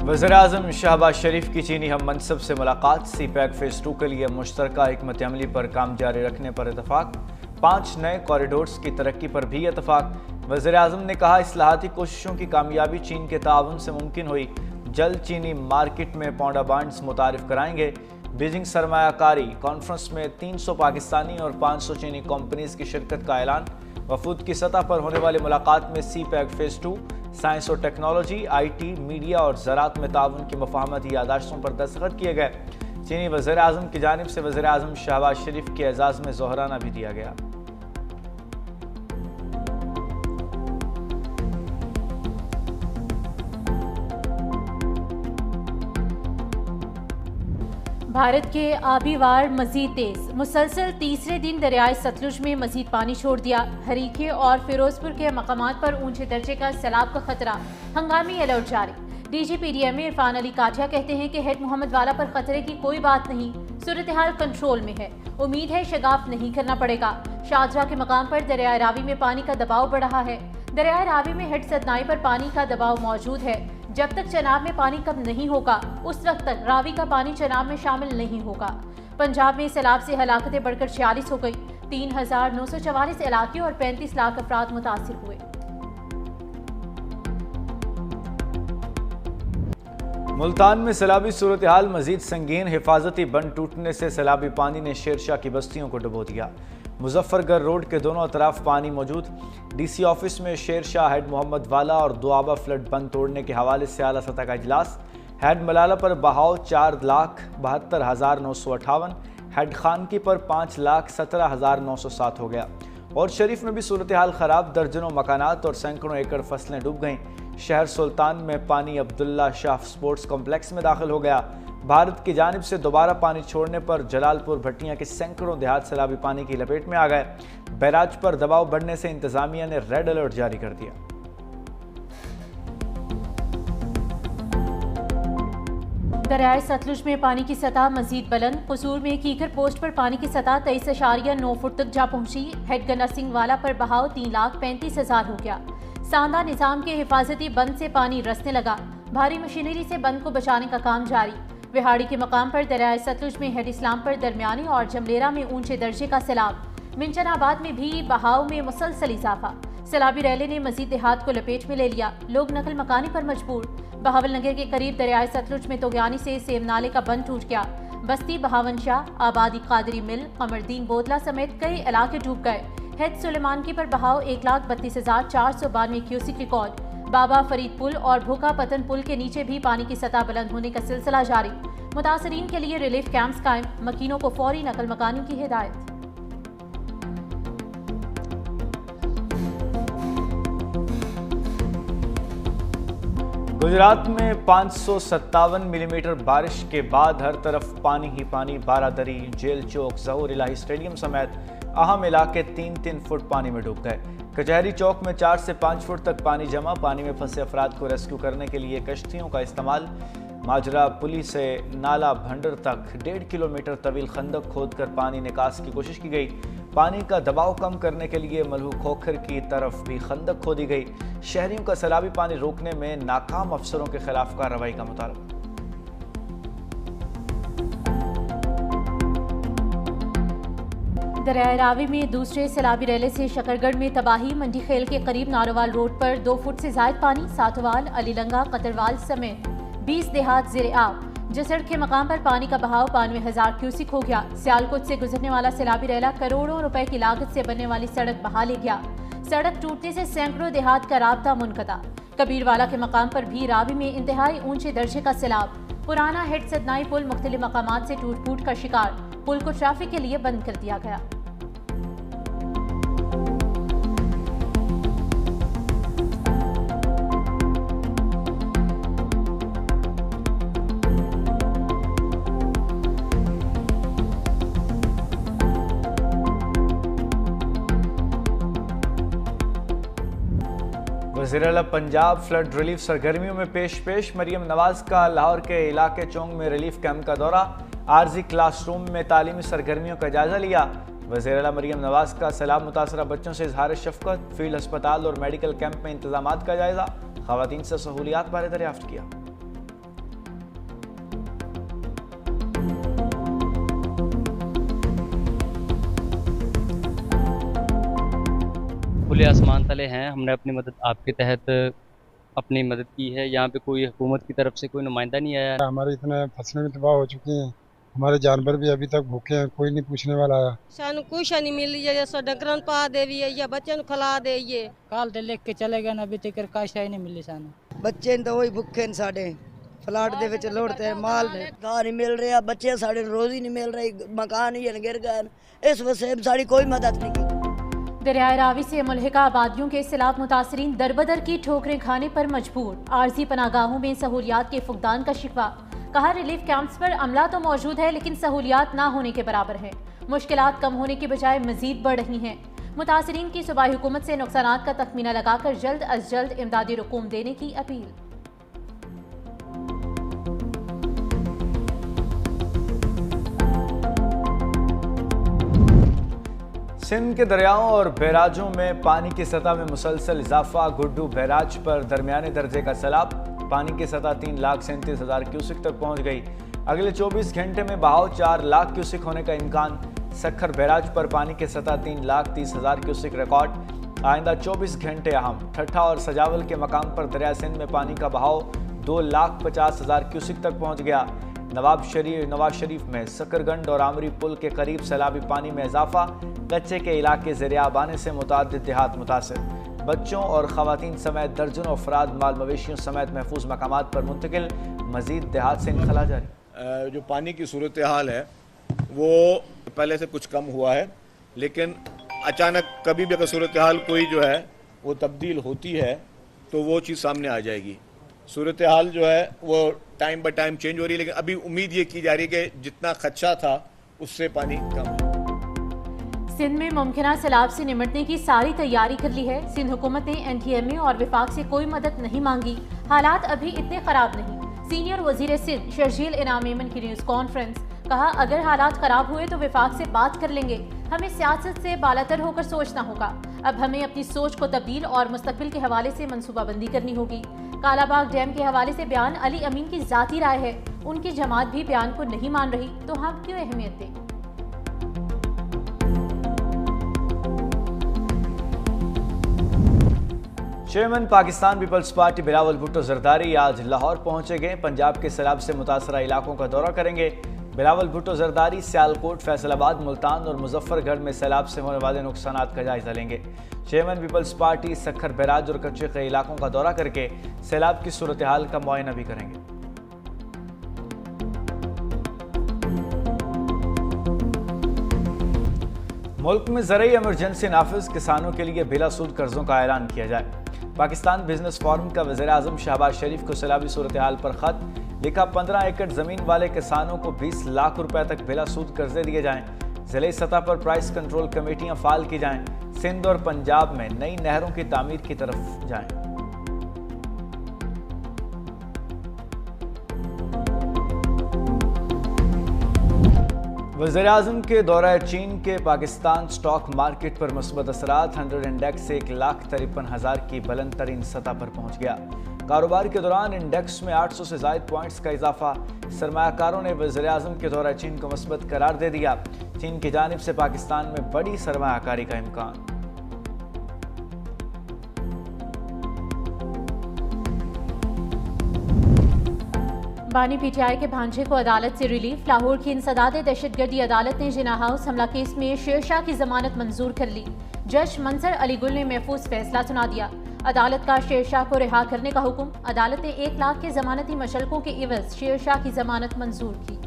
वज़ीर-ए-आज़म शहबाज शरीफ की चीनी हम मनसब से मुलाकात। CPEC फेज़ 2 के लिए मुश्तरका हिकमत अमली पर काम जारी रखने पर इतफाक। 5 नए कॉरिडोर्स की तरक्की पर भी इतफाक। वज़ीर-ए-आज़म ने कहा, इस्लाहाती कोशिशों की कामयाबी चीन के ताउन से मुमकिन हुई। जल्द चीनी मार्केट में पौंडा बांड्स मुतारिफ कराएंगे। बीजिंग सरमायाकारी कॉन्फ्रेंस में 300 पाकिस्तानी और 500 चीनी कंपनीज की शिरकत का ऐलान। वफूद की सतह पर होने वाली मुलाकात में CPEC फेज़ 2, साइंस और टेक्नोलॉजी, IT, मीडिया और ज़राअत में ताउन की मफाहमती यादाश्तों पर दस्तखत किए गए। चीनी वज़ीर-ए-आज़म की जानिब से वज़ीर-ए-आज़म शहबाज शरीफ के एजाज़ में ज़ोहराना भी दिया गया। भारत के आबी वार मजीद तेज। मुसलसल तीसरे दिन दरियाए सतलुज में मजीद पानी छोड़ दिया। हरीके और फिरोजपुर के मकामात पर ऊंचे दर्जे का सैलाब का खतरा। हंगामी अलर्ट जारी। DGPDMA इरफान अली काठिया कहते हैं कि हेड मोहम्मद वाला पर खतरे की कोई बात नहीं, सूरत हाल कंट्रोल में है। उम्मीद है शगाफ नहीं करना पड़ेगा। शाहजहाँ के मकाम पर दरियाए रावी में पानी का दबाव बढ़ रहा है। दरियाए रावी में हेड सदनाई पर पानी का दबाव मौजूद है। जब तक चनाब में पानी कम नहीं होगा, उस वक्त तक रावी का पानी चनाब में शामिल नहीं होगा। पंजाब में सैलाब से हलाकतें बढ़कर 46 हो गई। 3,944 इलाके और 35 लाख अफराद मुतासिर हुए। मुल्तान में सैलाबी सूरत हाल मजीद संगीन। हिफाजती बंद टूटने से सैलाबी पानी ने शेरशाह की बस्तियों को डुबो दिया। मुजफ्फरगढ़ रोड के दोनों तरफ पानी मौजूद। DC ऑफिस में शेरशाह, हेड मोहम्मद वाला और दुआबा फ्लड बंद तोड़ने के हवाले से आला सतह का इजलास। हेड मलाला पर बहाव 4,72,958, हेड खानकी पर 5,17,907 हो गया। और शरीफ में भी सूरत हाल खराब। दर्जनों मकानात और सैकड़ों एकड़ फसलें डूब गईं। शहर सुल्तान में पानी अब्दुल्ला शाह स्पोर्ट्स कॉम्प्लेक्स में दाखिल हो गया। भारत की जानिब से दोबारा पानी छोड़ने पर जलालपुर भट्टियां के सैकड़ों देहात सैलाबी पानी की लपेट में आ गए। बैराज पर दबाव बढ़ने से इंतजामिया ने रेड अलर्ट जारी कर दिया। दरियाए सतलुज में पानी की सतह मजीद बुलंद। कसूर में कीकर पोस्ट पर पानी की सतह 23.9 फुट तक जा पहुंची। हेड गन्ना सिंह वाला पर बहाव 3,35,000 हो गया। सांदा निजाम के हिफाजती बंद से पानी रसने लगा। भारी मशीनरी से बंद को बचाने का काम जारी। विहाड़ी के मकाम पर दरियाए सतलुज में हेड इस्लाम पर दरमियानी और जमलेरा में ऊंचे दर्जे का सैलाब। मिंचनाबाद में भी बहाव में मुसलसल इजाफा। सैलाबी रैले ने मजीद देहात को लपेट में ले लिया। लोग नकल मकानी पर मजबूर। बहावल नगर के करीब दरियाए सतलुज में तोगयानी से सेम नाले का बंद टूट गया। बस्ती बहावन शाह, आबादी कादरी मिल, कमरदीन बोतला समेत कई इलाके डूब गए। हेड सुलेमानकी पर बहाव 1,32,492 क्यूसिक रिकॉर्ड। बाबा फरीद पुल और भूखा पतन पुल के नीचे भी पानी की सतह बुलंद होने का सिलसिला जारी। मुतासरीन के लिए रिलीफ कैंप्स कायम। मकीनों को फौरी नकल मकानी की हिदायत। गुजरात में 557 मिलीमीटर बारिश के बाद हर तरफ पानी ही पानी। बारादरी, जेल चौक, ज़हूर इलाही स्टेडियम समेत अहम इलाके 3-3 फुट पानी में डूब गए। कचहरी चौक में 4 से 5 फुट तक पानी जमा। पानी में फंसे अफराद को रेस्क्यू करने के लिए कश्तियों का इस्तेमाल। माजरा पुली से नाला भंडर तक 1.5 किलोमीटर तवील खंदक खोदकर पानी निकास की कोशिश की गई। पानी का दबाव कम करने के लिए मलहू खोखर की तरफ भी खंदक खोदी गई। शहरियों का सैलाबी पानी रोकने में नाकाम अफसरों के खिलाफ कार्रवाई का मुतालबा। दरियाए रावी में दूसरे सैलाबी रैले से शकरगढ़ में तबाही। मंडी खेल के करीब नारोवाल रोड पर 2 फुट से जायद पानी। साथवाल, अलीलंगा, कतरवाल समेत 20 देहात ज़ेरे आब। जसड़ के मकाम पर पानी का बहाव 92,000 क्यूसिक हो गया। सियालकोट से गुजरने वाला सैलाबी रैला करोड़ों रुपए की लागत से बनने वाली सड़क बहा ले गया। सड़क टूटने से सैकड़ों देहात का राब्ता मुनक़ता। कबीरवाला के मकाम पर भी रावी में इंतहाई ऊंचे दर्जे का सैलाब। पुराना हेड सदनाई पुल मुख्तलिफ मकामात से टूट फूट का शिकार। पुल को ट्रैफिक के लिए बंद कर दिया गया। वज़ीर-ए-आला पंजाब फ्लड रिलीफ सरगर्मियों में पेश। मरियम नवाज का लाहौर के इलाके चौंग में रिलीफ कैंप का दौरा। आरजी क्लासरूम में तालीमी सरगर्मियों का जायजा लिया। वज़ीर-ए-आला मरियम नवाज का सैलाब मुतासरा बच्चों से इजहार शफकत। फील्ड अस्पताल और मेडिकल कैंप में इंतजामात का जायजा। ख़वातीन से सहूलियात बारे दरियाफ्त किया। खुले आसमान तले हैं। हमने अपनी मदद आपके तहत अपनी मदद की है। यहाँ पे कोई हुकूमत की तरफ से कोई नुमाइंदा नहीं आया। हमारे इतने फसलें भी तबाह हो चुकी हैं, हमारे जानवर भी अभी तक भूखे हैं, कोई नहीं पूछने वाला आया। सानू कुछ नहीं मिली है, डंगरन पा देवी या बच्चों को खिला देइए। काल दे लेके चले गए ना, अभी तक काशा ही नहीं मिली सानू। बच्चे तो वही भुखे ने साडे फ्लैट दे विच लोड़ते हैं, माल ने घाह नहीं मिल रहा, बच्चे साडे रोजी नहीं मिल रही, मकान ही गिर गए। इस वजह से साड़ी कोई मदद नहीं की। दरियाए रावी से मुल्हिका आबादियों के सैलाब मुतासरीन दरबदर की ठोकरें खाने पर मजबूर। आरजी पनागाहों में सहूलियात के फुकदान का शिकवा। कहा रिलीफ कैंप्स पर अमला तो मौजूद है लेकिन सहूलियात ना होने के बराबर है। मुश्किलात कम होने के बजाय मजीद बढ़ रही हैं। मुतासरीन की सूबाई हुकूमत से नुकसानात का तखमीना लगाकर जल्द अज जल्द इमदादी रकूम देने की अपील। सिंध के दरियाओं और बैराजों में पानी की सतह में मुसलसल इजाफा। गुड्डू बैराज पर दरमियाने दर्जे का सैलाब, पानी की सतह 3,37,000 क्यूसिक तक पहुंच गई। अगले 24 घंटे में बहाव 4 लाख क्यूसिक होने का इम्कान। सखर बैराज पर पानी की सतह 3,30,000 क्यूसिक रिकॉर्ड। आइंदा 24 घंटे अहम। ठट्ठा और सजावल के मकाम पर दरिया सिंध में पानी का बहाव 2,50,000 क्यूसिक तक पहुंच गया। नवाज शरीफ में सकरगंड और आमरी पुल के करीब सैलाबी पानी में इजाफा। कच्चे के इलाके ज़ेरियाब आने से मुतादिद देहात मुतासिर। बच्चों और ख़वातीन समेत दर्जनों अफराद माल मवेशियों समेत महफूज मकामात पर मुंतकिल। मजीद देहात से इनखला जारी। जो पानी की सूरत हाल है वो पहले से कुछ कम हुआ है, लेकिन अचानक कभी भी अगर सूरत हाल कोई जो है वो तब्दील होती है तो वो चीज़ सामने आ जाएगी। सूरत हाल जो है वो टाइम बाय टाइम चेंज हो रही है, लेकिन अभी उम्मीद ये की जा रही है कि जितना खदशा था उससे पानी कम है। सिंध में मुमकिन सैलाब से निमटने की सारी तैयारी कर ली है। सिंध हुकूमत ने NTMA और विफाक से कोई मदद नहीं मांगी। हालात अभी इतने खराब नहीं। सीनियर वजीर सिंध शर्जील इनाम मेमन की न्यूज़ कॉन्फ्रेंस। कहा अगर हालात खराब हुए तो विफाक से बात कर लेंगे। हमें सियासत से बालातर होकर सोचना होगा। अब हमें अपनी सोच को तब्दील और मुस्तकबिल के हवाले से मनसूबाबंदी करनी होगी। कालाबाग डैम के हवाले से बयान अली अमीन की जाती राय है। उनकी जमात भी बयान को नहीं मान रही तो हम क्यों अहमियत दें। Chairman Pakistan Peoples Party Bilawal Bhutto Zardari आज लाहौर पहुंचेंगे। पंजाब के सैलाब से मुतासरा इलाकों का दौरा करेंगे। बिलावल भुट्टो जरदारी सियालकोट, फैसलाबाद, मुल्तान और मुजफ्फरगढ़ में सैलाब से होने वाले नुकसानात का जायजा लेंगे। Chairman Peoples Party Sukkur barrage और कच्चे के इलाकों का दौरा करके सैलाब की सूरत हाल का मुआयना भी करेंगे। मुल्क में ज़रूरी इमरजेंसी नाफिज, किसानों के लिए बिला सूद कर्जों का ऐलान किया जाए। पाकिस्तान बिजनेस फोरम का वज़ीर आज़म शहबाज शरीफ को सैलाबी सूरत हाल पर खत लिखा। 15 एकड़ ज़मीन वाले किसानों को 20 लाख रुपए तक बिला सूद कर्जे दिए जाएं। ज़िले सतह पर प्राइस कंट्रोल कमेटियां फाल की जाएं। सिंध और पंजाब में नई नहरों की तामीर की तरफ जाएं। वज़ीर आज़म के दौरा चीन के पाकिस्तान स्टॉक मार्केट पर मुस्बत असरात। 100 इंडेक्स 1,53,000 की बुलंद तरीन सतह पर पहुंच गया। कारोबार के दौरान इंडेक्स में 800 से ज़ायद पॉइंट्स का इजाफा। सरमायाकारों ने वज़ीर आज़म के दौरा चीन को मुस्बत करार दे दिया। चीन की जानिब से पाकिस्तान में बड़ी सरमायाकारी का इम्कान। बानी PTI के भांजे को अदालत से रिलीफ। लाहौर की इंसदाद दहशतगर्दी अदालत ने जिना हाउस हमला केस में शेरशाह की जमानत मंजूर कर ली। जज मंसर अली गुल ने महफूज फैसला सुना दिया। अदालत का शेरशाह को रिहा करने का हुक्म। अदालत ने 1 लाख के जमानती मशल्कों के इवज शेरशाह की जमानत मंजूर की।